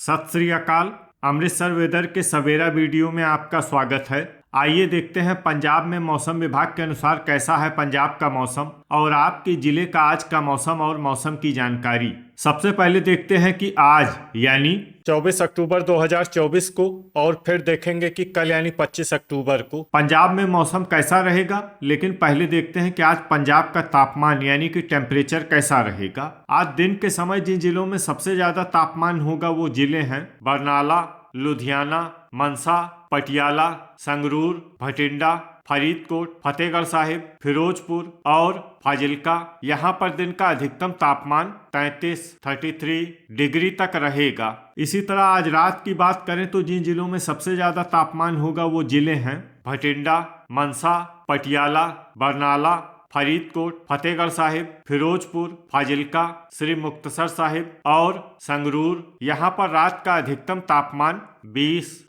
सत श्री अकाल। अमृतसर वेदर के सवेरा वीडियो में आपका स्वागत है। आइए देखते हैं पंजाब में मौसम विभाग के अनुसार कैसा है पंजाब का मौसम और आपके जिले का आज का मौसम और मौसम की जानकारी। सबसे पहले देखते हैं कि आज यानी 24 अक्टूबर 2024 को और फिर देखेंगे कि कल यानी 25 अक्टूबर को पंजाब में मौसम कैसा रहेगा। लेकिन पहले देखते हैं कि आज पंजाब का तापमान यानी कि टेम्परेचर कैसा रहेगा। आज दिन के समय जिन जिलों में सबसे ज्यादा तापमान होगा वो जिले हैं बरनाला, लुधियाना, मनसा, पटियाला, संगरूर, भटिंडा, फरीदकोट, फतेहगढ़ साहिब, फिरोजपुर और फाजिल्का। यहाँ पर दिन का अधिकतम तापमान 33 डिग्री तक रहेगा। इसी तरह आज रात की बात करें तो जिन जिलों में सबसे ज्यादा तापमान होगा वो जिले हैं भटिंडा, मनसा, पटियाला, बरनाला, फरीदकोट, फतेहगढ़ साहिब, फिरोजपुर, फाजिल्का, श्री मुक्तसर साहिब और संगरूर। यहाँ पर रात का अधिकतम तापमान 20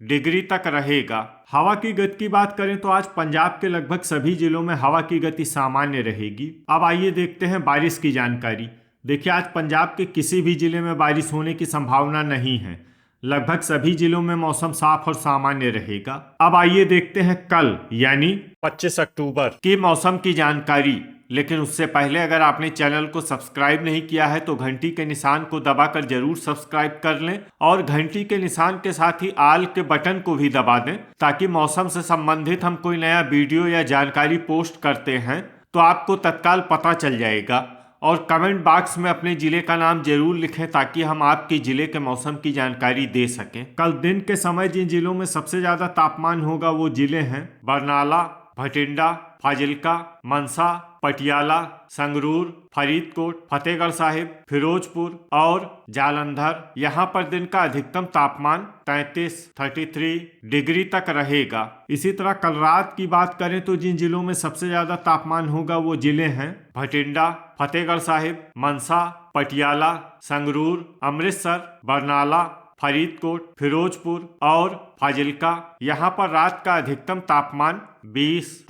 डिग्री तक रहेगा। हवा की गति की बात करें तो आज पंजाब के लगभग सभी जिलों में हवा की गति सामान्य रहेगी। अब आइए देखते हैं बारिश की जानकारी। देखिए, आज पंजाब के किसी भी जिले में बारिश होने की संभावना नहीं है। लगभग सभी जिलों में मौसम साफ और सामान्य रहेगा। अब आइए देखते हैं कल यानी 25 अक्टूबर की मौसम की जानकारी। लेकिन उससे पहले अगर आपने चैनल को सब्सक्राइब नहीं किया है तो घंटी के निशान को दबाकर जरूर सब्सक्राइब कर लें और घंटी के निशान के साथ ही आल के बटन को भी दबा दें ताकि मौसम से संबंधित हम कोई नया वीडियो या जानकारी पोस्ट करते हैं तो आपको तत्काल पता चल जाएगा। और कमेंट बॉक्स में अपने जिले का नाम जरूर लिखें ताकि हम आपके जिले के मौसम की जानकारी दे सकें। कल दिन के समय जिन जिलों में सबसे ज्यादा तापमान होगा वो जिले हैं बरनाला, भटिंडा, फाजिल्का, मनसा, पटियाला, संगरूर, फरीदकोट, फतेहगढ़ साहिब, फिरोजपुर और जालंधर। यहाँ पर दिन का अधिकतम तापमान 33 डिग्री तक रहेगा। इसी तरह कल रात की बात करें तो जिन जिलों में सबसे ज्यादा तापमान होगा वो जिले हैं भटिंडा, फतेहगढ़ साहिब, मनसा, पटियाला, संगरूर, अमृतसर, बरनाला, फरीदकोट, फिरोजपुर और फाजिल्का। यहाँ पर रात का अधिकतम तापमान 20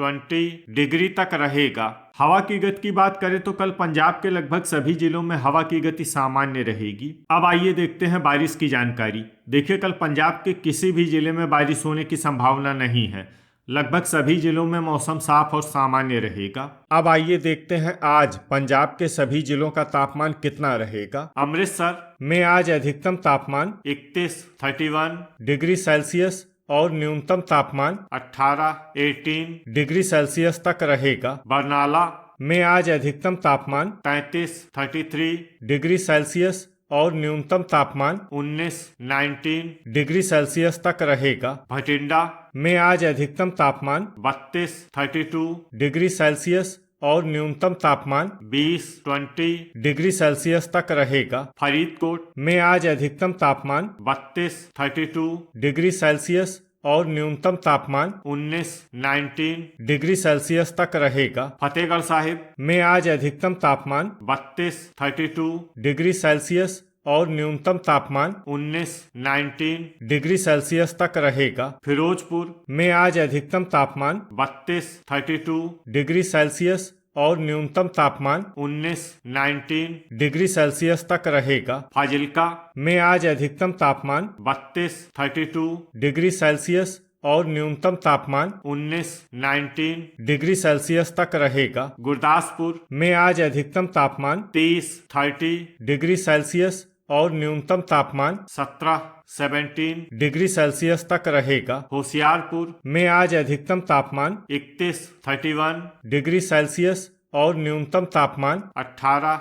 डिग्री तक रहेगा। हवा की गति की बात करें तो कल पंजाब के लगभग सभी जिलों में हवा की गति सामान्य रहेगी। अब आइए देखते हैं बारिश की जानकारी। देखिए, कल पंजाब के किसी भी जिले में बारिश होने की संभावना नहीं है। लगभग सभी जिलों में मौसम साफ और सामान्य रहेगा। अब आइए देखते हैं आज पंजाब के सभी जिलों का तापमान कितना रहेगा। अमृतसर में आज अधिकतम तापमान 31 डिग्री सेल्सियस और न्यूनतम तापमान 18 डिग्री सेल्सियस तक रहेगा। बरनाला में आज अधिकतम तापमान 33 डिग्री सेल्सियस और न्यूनतम तापमान 19 डिग्री सेल्सियस तक रहेगा। भटिंडा में आज अधिकतम तापमान 32 डिग्री सेल्सियस और न्यूनतम तापमान 20 डिग्री सेल्सियस तक रहेगा। फरीदकोट में आज अधिकतम तापमान 32 डिग्री सेल्सियस और न्यूनतम तापमान 19 डिग्री सेल्सियस तक रहेगा। फतेहगढ़ साहिब में आज अधिकतम तापमान 32 डिग्री सेल्सियस और न्यूनतम तापमान 19 डिग्री सेल्सियस तक रहेगा। फिरोजपुर में आज अधिकतम तापमान 32 डिग्री सेल्सियस और न्यूनतम तापमान 19 डिग्री सेल्सियस तक रहेगा। फाजिल्का में आज अधिकतम तापमान 32 डिग्री सेल्सियस और न्यूनतम तापमान 19 डिग्री सेल्सियस तक रहेगा। गुरदासपुर में आज अधिकतम तापमान 30 डिग्री सेल्सियस और न्यूनतम तापमान 17 डिग्री सेल्सियस तक रहेगा। होशियारपुर में आज अधिकतम तापमान 31 डिग्री सेल्सियस और न्यूनतम तापमान 18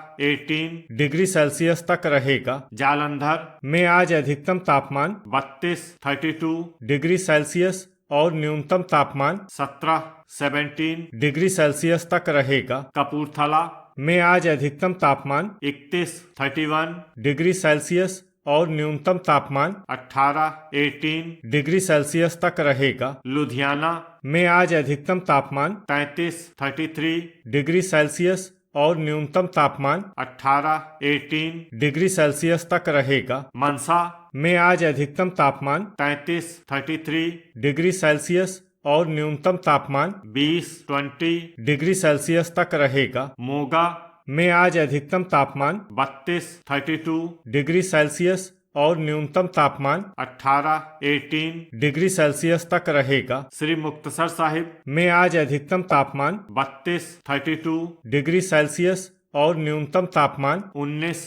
डिग्री सेल्सियस तक रहेगा। जालंधर में आज अधिकतम तापमान 32 डिग्री सेल्सियस और न्यूनतम तापमान 17 डिग्री सेल्सियस तक रहेगा। कपूरथला में आज अधिकतम तापमान 31 डिग्री सेल्सियस और न्यूनतम तापमान 18 डिग्री सेल्सियस तक रहेगा। लुधियाना में आज अधिकतम तापमान 33 डिग्री सेल्सियस और न्यूनतम तापमान 18 डिग्री सेल्सियस तक रहेगा। मनसा में आज अधिकतम तापमान 33 डिग्री सेल्सियस और न्यूनतम तापमान 20 डिग्री सेल्सियस तक रहेगा। मोगा में आज अधिकतम तापमान 32 डिग्री सेल्सियस और न्यूनतम तापमान 18 डिग्री सेल्सियस तक रहेगा। श्री मुक्तसर साहिब में आज अधिकतम तापमान 32 डिग्री सेल्सियस और न्यूनतम तापमान 19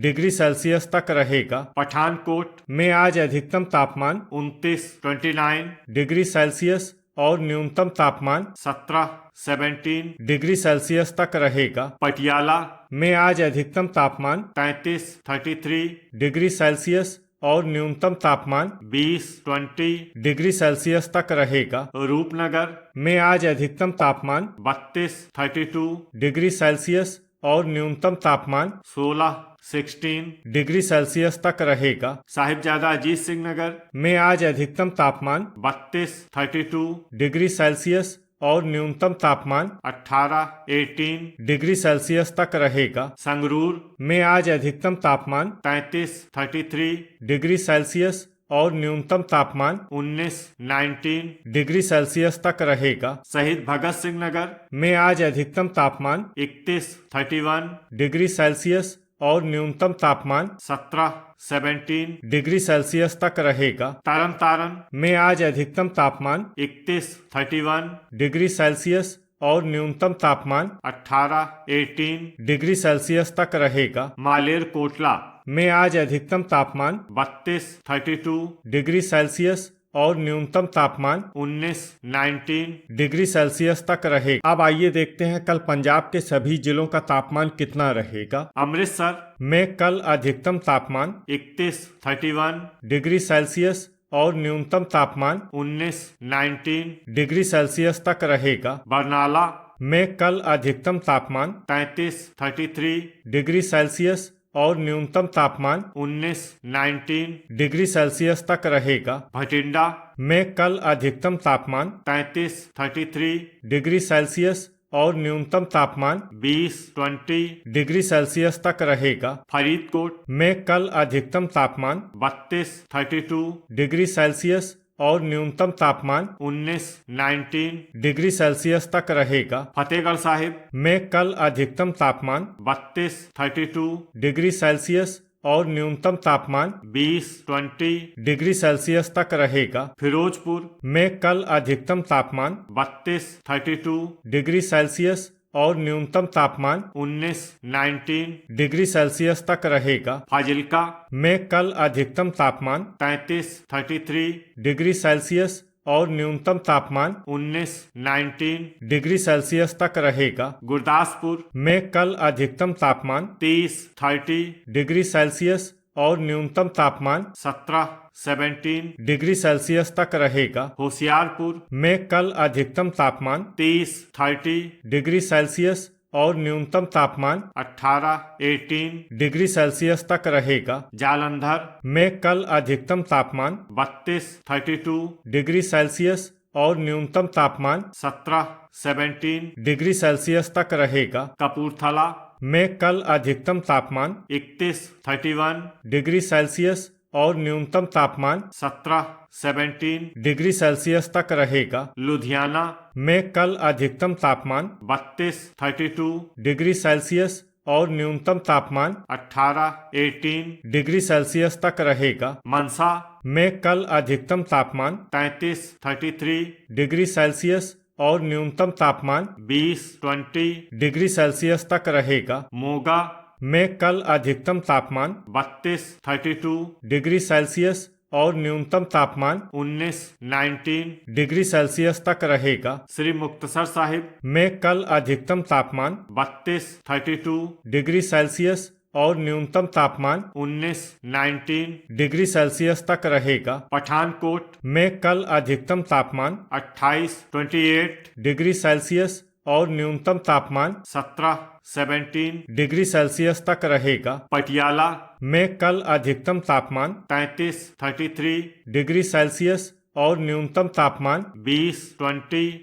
डिग्री सेल्सियस तक रहेगा। पठानकोट में आज अधिकतम तापमान 29 डिग्री सेल्सियस और न्यूनतम तापमान 17 डिग्री सेल्सियस तक रहेगा। पटियाला में आज अधिकतम तापमान 33 डिग्री सेल्सियस और न्यूनतम तापमान 20 डिग्री सेल्सियस तक रहेगा। रूपनगर में आज अधिकतम तापमान 32 डिग्री सेल्सियस और न्यूनतम तापमान 16 डिग्री सेल्सियस तक रहेगा। साहिबजादा अजीत सिंह नगर में आज अधिकतम तापमान 32 डिग्री सेल्सियस और न्यूनतम तापमान 18 डिग्री सेल्सियस तक रहेगा। संगरूर में आज अधिकतम तापमान 33 डिग्री सेल्सियस और न्यूनतम तापमान 19 डिग्री सेल्सियस तक रहेगा। शहीद भगत सिंह नगर में आज अधिकतम तापमान 31 डिग्री सेल्सियस और न्यूनतम तापमान 17 डिग्री सेल्सियस तक रहेगा। तरन तारण में आज अधिकतम तापमान 31 डिग्री सेल्सियस और न्यूनतम तापमान 18 डिग्री सेल्सियस तक रहेगा। मालेर कोटला में आज अधिकतम तापमान 32 डिग्री सेल्सियस और न्यूनतम तापमान 19 डिग्री सेल्सियस तक रहेगा। अब आइए देखते हैं कल पंजाब के सभी जिलों का तापमान कितना रहेगा। अमृतसर में कल अधिकतम तापमान 31 डिग्री सेल्सियस और न्यूनतम तापमान 19 डिग्री सेल्सियस तक रहेगा। बरनाला में कल अधिकतम तापमान 33 डिग्री सेल्सियस और न्यूनतम तापमान 19 डिग्री सेल्सियस तक रहेगा। भटिंडा में कल अधिकतम तापमान 33 डिग्री सेल्सियस और न्यूनतम तापमान 20 डिग्री सेल्सियस तक रहेगा। फरीदकोट में कल अधिकतम तापमान 32 डिग्री सेल्सियस और न्यूनतम तापमान 19 डिग्री सेल्सियस तक रहेगा। फतेहगढ़ साहिब में कल अधिकतम तापमान 32 डिग्री सेल्सियस और न्यूनतम तापमान 20 डिग्री सेल्सियस तक रहेगा। फिरोजपुर में कल अधिकतम तापमान 32 डिग्री सेल्सियस और न्यूनतम तापमान 19 डिग्री सेल्सियस तक रहेगा। फाजिल्का में कल अधिकतम तापमान 33 डिग्री सेल्सियस और न्यूनतम तापमान 19 डिग्री सेल्सियस तक रहेगा। गुरदासपुर में कल अधिकतम तापमान 30 डिग्री सेल्सियस और न्यूनतम तापमान 17 डिग्री सेल्सियस तक रहेगा। होशियारपुर में कल अधिकतम तापमान 30 डिग्री सेल्सियस और न्यूनतम तापमान 18 डिग्री सेल्सियस तक रहेगा। जालंधर में कल अधिकतम तापमान 32 डिग्री सेल्सियस और न्यूनतम तापमान 17 डिग्री सेल्सियस तक रहेगा। कपूरथला में कल अधिकतम तापमान 31 डिग्री सेल्सियस और न्यूनतम तापमान 17 डिग्री सेल्सियस तक रहेगा। लुधियाना में कल अधिकतम तापमान 32 डिग्री सेल्सियस और न्यूनतम तापमान 18 डिग्री सेल्सियस तक रहेगा। मनसा में कल अधिकतम तापमान 33 डिग्री सेल्सियस और न्यूनतम तापमान 20 डिग्री सेल्सियस तक रहेगा। मोगा में कल अधिकतम तापमान 32 डिग्री सेल्सियस और न्यूनतम तापमान 19 डिग्री सेल्सियस तक रहेगा। श्री मुक्तसर साहिब में कल अधिकतम तापमान 32 डिग्री सेल्सियस और न्यूनतम तापमान 19 डिग्री सेल्सियस तक रहेगा। पठानकोट में कल अधिकतम तापमान 28 डिग्री सेल्सियस और न्यूनतम तापमान 17 डिग्री सेल्सियस तक रहेगा। पटियाला में कल अधिकतम तापमान 33 डिग्री सेल्सियस और न्यूनतम तापमान 20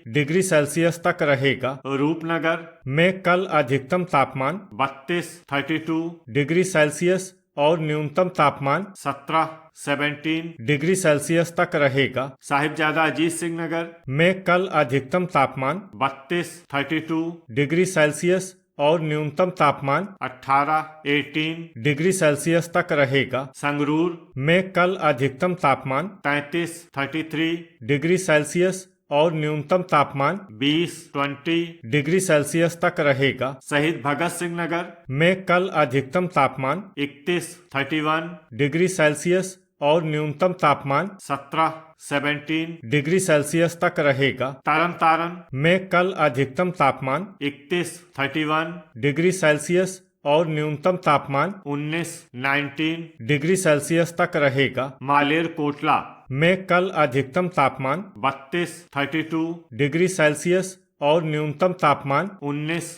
डिग्री सेल्सियस तक रहेगा। रूपनगर में कल अधिकतम तापमान 32 डिग्री सेल्सियस और न्यूनतम तापमान 17 डिग्री सेल्सियस तक रहेगा। साहिबजादा अजीत सिंह नगर में कल अधिकतम तापमान 32 डिग्री सेल्सियस और न्यूनतम तापमान 18 डिग्री सेल्सियस तक रहेगा। संगरूर में कल अधिकतम तापमान 33 डिग्री सेल्सियस और न्यूनतम तापमान 20 डिग्री सेल्सियस तक रहेगा। शहीद भगत सिंह नगर में कल अधिकतम तापमान 31 डिग्री सेल्सियस और न्यूनतम तापमान 17 डिग्री सेल्सियस तक रहेगा। तरन तारण में कल अधिकतम तापमान 31 डिग्री सेल्सियस और न्यूनतम तापमान 19 डिग्री सेल्सियस तक रहेगा। मालेर कोटला में कल अधिकतम तापमान 32 डिग्री सेल्सियस और न्यूनतम तापमान 19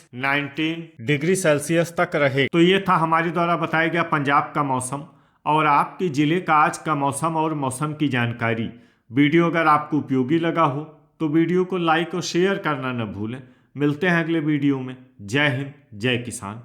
डिग्री सेल्सियस तक रहेगा। तो ये था हमारे द्वारा बताया गया पंजाब का मौसम और आपके जिले का आज का मौसम और मौसम की जानकारी। वीडियो अगर आपको उपयोगी लगा हो तो वीडियो को लाइक और शेयर करना न भूलें। मिलते हैं अगले वीडियो में। जय हिंद, जय किसान।